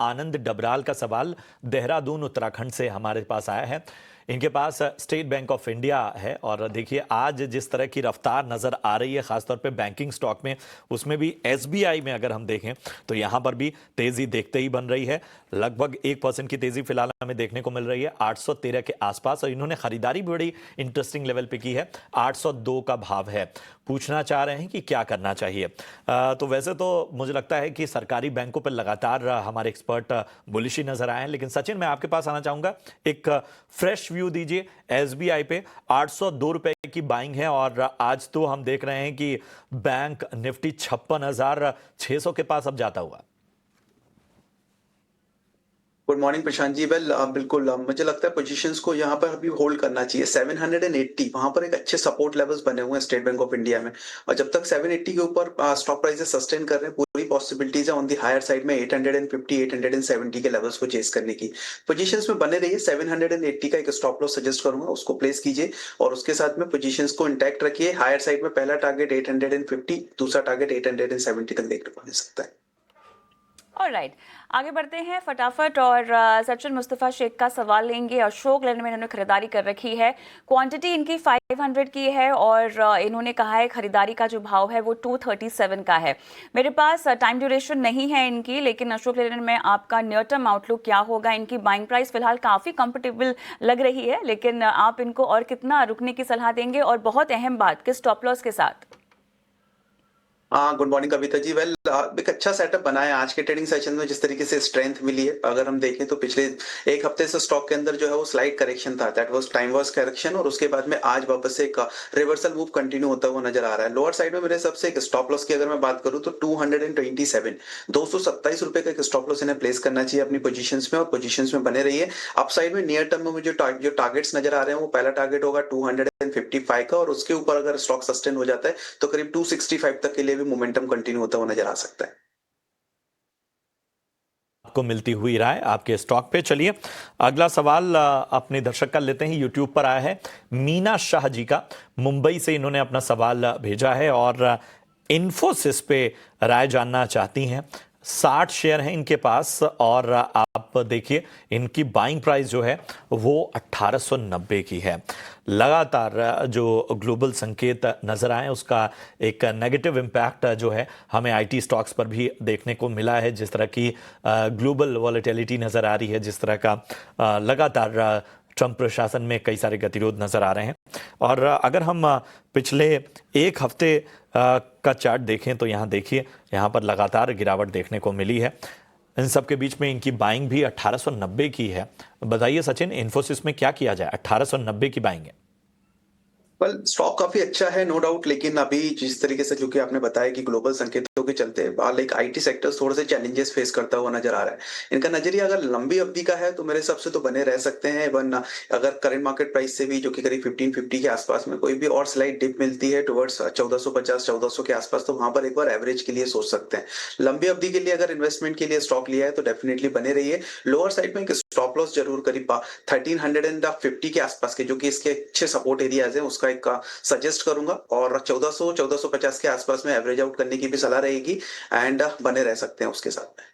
आनंद डबराल का सवाल देहरादून उत्तराखंड से हमारे पास आया है। इनके पास स्टेट बैंक ऑफ इंडिया है और देखिए आज जिस तरह की रफ्तार नज़र आ रही है ख़ासतौर पे बैंकिंग स्टॉक में, उसमें भी एसबीआई में अगर हम देखें तो यहाँ पर भी तेज़ी देखते ही बन रही है। लगभग 1% की तेज़ी फिलहाल हमें देखने को मिल रही है 813 के आसपास, और इन्होंने खरीदारी भी बड़ी इंटरेस्टिंग लेवल पे की है, 802 का भाव है। पूछना चाह रहे हैं कि क्या करना चाहिए। तो वैसे तो मुझे लगता है कि सरकारी बैंकों पर लगातार हमारे एक्सपर्ट बुलिश ही नजर आए हैं, लेकिन सचिन मैं आपके पास आना चाहूंगा, एक फ्रेश व्यू दीजिए। एसबीआई पे 802 रुपए की बाइंग है और आज तो हम देख रहे हैं कि बैंक निफ्टी 56,600 के पास अब जाता हुआ। Good morning Prashant ji. Well बिल्कुल मुझे लगता है पोजीशंस को यहाँ पर अभी होल्ड करना चाहिए। 780 वहां पर एक अच्छे सपोर्ट लेवल्स बने हुए हैं स्टेट बैंक ऑफ इंडिया में, और जब तक 780 के ऊपर स्टॉक प्राइसेस सस्टेन कर रहे हैं, पूरी पॉसिबिलिटीज है ऑन दी हायर साइड में 850 870 के लेवल्स को चेस करने की। पोजीशंस में बने रहिए। 780 का एक स्टॉप लॉस सजेस्ट करूंगा, उसको प्लेस कीजिए और उसके साथ में पोजीशंस को इंटैक्ट रखिए। हायर साइड में पहला टारगेट 850, दूसरा टारगेट 870 तक देखने को मिल सकता है। ऑलराइट, आगे बढ़ते हैं फटाफट और सचिन मुस्तफ़ा शेख का सवाल लेंगे। अशोक लेलैंड में इन्होंने खरीदारी कर रखी है, क्वांटिटी इनकी 500 की है और इन्होंने कहा है खरीदारी का जो भाव है वो 237 का है। मेरे पास टाइम ड्यूरेशन नहीं है इनकी, लेकिन अशोक लेलैंड में आपका नियर टर्म आउटलुक क्या होगा? इनकी बाइंग प्राइस फिलहाल काफ़ी कंफर्टेबल लग रही है, लेकिन आप इनको और कितना रुकने की सलाह देंगे? और बहुत अहम बात, किस स्टॉप लॉस के साथ? हाँ, good morning Kavita ji. Well एक अच्छा सेटअप बना है आज के ट्रेडिंग सेशन में। जिस तरीके से स्ट्रेंथ मिली है, अगर हम देखें तो पिछले एक हफ्ते से स्टॉक के अंदर जो है वो स्लाइड करेक्शन था, that was time was correction, और उसके बाद में आज वापस से एक रिवर्सल मूव कंटिन्यू होता हुआ नजर आ रहा है। लोअर साइड में मेरे हिसाब से एक स्टॉप लॉस की अगर मैं बात करूं तो 227 रुपए का एक स्टॉप लॉस इन्हें प्लेस करना चाहिए अपनी पोजीशंस में, और पोजीशंस में बने रहिए। अपसाइड में नियर टर्म में मुझे जो टारगेट्स नजर आ रहे हैं वो पहला टारगेट होगा 255 का, और उसके ऊपर अगर स्टॉक सस्टेन हो जाता है तो करीब 265 तक के लिए भी मोमेंटम कंटिन्यू होता हुआ नजर आ सकता है। आपको मिलती हुई राय आपके स्टॉक पे। चलिए अगला सवाल अपने दर्शक का लेते हैं, यूट्यूब पर आया है मीना शाह जी का, मुंबई से इन्होंने अपना सवाल भेजा है और इन्फोसिस पे राय जानना चाहती हैं। 60 शेयर हैं इनके पास और आप देखिए इनकी बाइंग प्राइस जो है वो 1890 की है। लगातार जो ग्लोबल संकेत नजर आए उसका एक नेगेटिव इम्पैक्ट जो है हमें आईटी स्टॉक्स पर भी देखने को मिला है। जिस तरह की ग्लोबल वॉलेटिलिटी नजर आ रही है, जिस तरह का लगातार ट्रंप प्रशासन में कई सारे गतिरोध नजर आ रहे हैं। और अगर हम पिछले एक हफ्ते का चार्ट देखें तो यहाँ देखिए यहाँ पर लगातार गिरावट देखने को मिली है। इन सब के बीच में इनकी बाइंग भी 1890 की है। बताइए सचिन, इन्फोसिस में क्या किया जाए? 1890 की बाइंग है। वेल स्टॉक काफी अच्छा है नो डाउट, लेकिन अभी जिस तरीके से जो कि आपने बताया कि ग्लोबल संकेतों के चलते लाइक आईटी सेक्टर थोड़े से चैलेंजेस फेस करता हुआ नजर आ रहा है। इनका नजरिया अगर लंबी अवधि का है तो मेरे हिसाब से तो बने रह सकते हैं। वन अगर करंट मार्केट प्राइस से भी जो कि करीब 1550 के आसपास में कोई भी और स्लाइड डिप मिलती है टुवर्ड्स 1450 1400 के आसपास, तो वहां पर एक बार एवरेज के लिए सोच सकते हैं। लंबी अवधि के लिए अगर इन्वेस्टमेंट के लिए स्टॉक लिया है तो डेफिनेटली बने रहिए। लोअर साइड में एक स्टॉप लॉस जरूर करीब 1350 के आसपास के, जो कि इसके अच्छे सपोर्ट एरियाज है, उसका एक सजेस्ट करूंगा, और 1400 1450 के आसपास में एवरेज आउट करने की भी सलाह रहेगी एंड बने रह सकते हैं उसके साथ में।